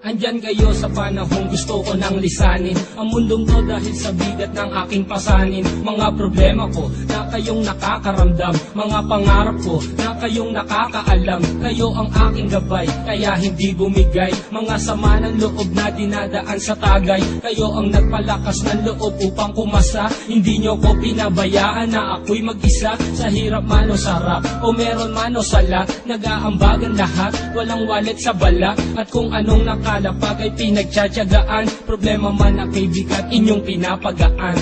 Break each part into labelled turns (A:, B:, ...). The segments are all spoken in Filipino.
A: Andyan kayo sa panahong gusto ko nang lisanin ang mundong to dahil sa bigat ng aking pasanin. Mga problema ko na kayong nakakaramdam, mga pangarap ko na kayong nakakaalam. Kayo ang aking gabay, kaya hindi bumigay. Mga sama ng loob na dinadaan sa tagay, kayo ang nagpalakas ng loob upang kumasa. Hindi nyo ko pinabayaan na ako'y mag-isa. Sa hirap man o sarap, o meron man o sala, nag-aambagan lahat, walang wallet sa bala. At kung anong nakalapag ay pinagtsatsagaan, problema man na kaibigan, inyong pinapagaan.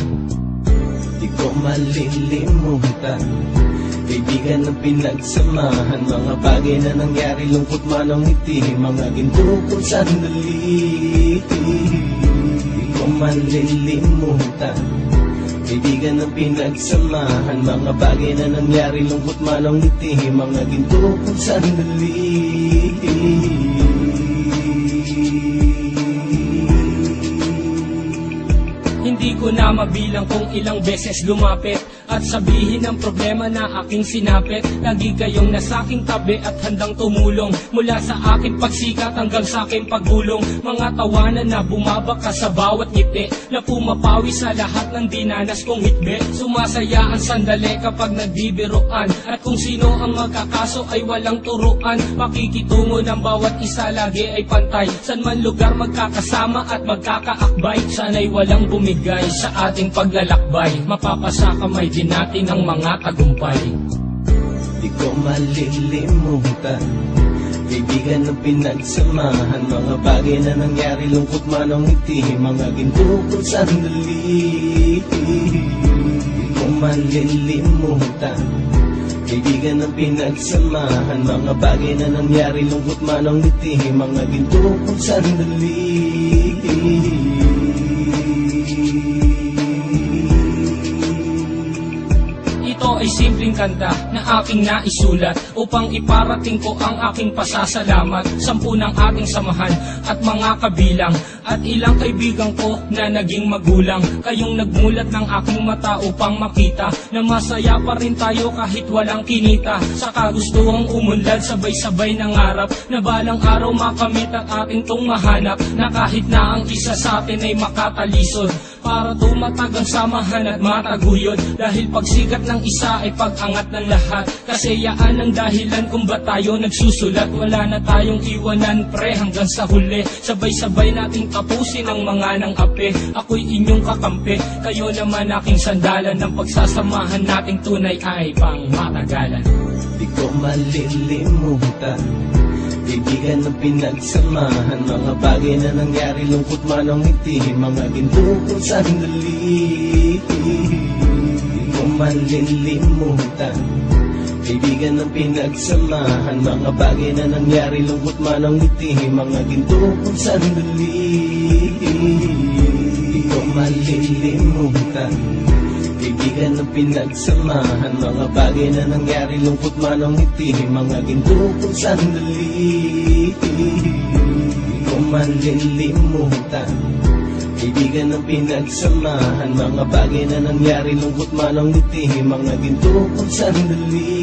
B: Di ko malilimutan, kaibigan ng pinagsamahan, mga bagay na nangyari, lungkot man ang ngiti, mga ginto kong sandali. Di ko malilimutan, kaibigan ng pinagsamahan, mga bagay na nangyari, lungkot man ang ngiti, mga ginto kong sandali.
A: Hindi ko na mabilang kung ilang beses lumapit at sabihin ang problema na aking sinapit. Lagi kayong nasa aking tabi at handang tumulong, mula sa aking pagsikat hanggang sa aking paggulong. Mga tawanan na bumabaka sa bawat ngiti, na pumapawi sa lahat ng dinanas kong hitbe. Sumasaya ang sandali kapag nagbibiruan, at kung sino ang magkakaso ay walang turuan. Pakikitungo ng bawat isa lagi ay pantay, san man lugar magkakasama at magkakaakbay. Sana'y walang bumigay sa ating paglalakbay, mapapasa kamay din natin ang mga tagumpay.
B: Di ko malilimutan, kaibigan ng pinagsamahan, mga bagay na nangyari, lungkot man ang ngiti, mga ginto kong sandali. Di ko malilimutan, kaibigan ng pinagsamahan, mga bagay na nangyari, lungkot man ang ngiti, mga ginto kong sandali.
A: Ito ay simpleng kanta na aking naisulat upang iparating ko ang aking pasasalamat. 10 ng ating samahan at mga kabilang, at ilang kaibigan ko na naging magulang. Kayong nagmulat ng aking mata upang makita na masaya pa rin tayo kahit walang kinita. Sa kagustuhang umunlad, sabay-sabay nangarap na balang araw makamit at ating tong mahanap, na kahit na ang isa sa atin ay makatalisod, para tumatag ang samahan at mataguyod. Dahil pagsikat ng isa ay pag-angat ng lahat, kasi yaan ang dahilan kung ba't tayo nagsusulat. Wala na tayong iwanan pre hanggang sa huli, sabay-sabay nating tapusin ang mga nang ape. Ako'y inyong kakampi, kayo naman aking sandalan, ng pagsasamahan nating tunay ay pang matagalan.
B: Di ko malilimutan, kaibigan ng pinagsamahan, mga bagay na nangyari, lungkot man ang ngiti, mga ginto kong sandali. Di ko malilimutan, kaibigan ng pinagsamahan, mga bagay na nangyari, lungkot man ang ngiti, mga ginto kong sandali. Di ko malilimutan, kaibigan ng pinagsamahan, mga bagay na nangyari, lungkot man ang ngiti, mga ginto kong sandali. Di ko malilimutan, kaibigan ng pinagsamahan, mga bagay na nangyari, lungkot man ang ngiti, mga ginto kong sandali.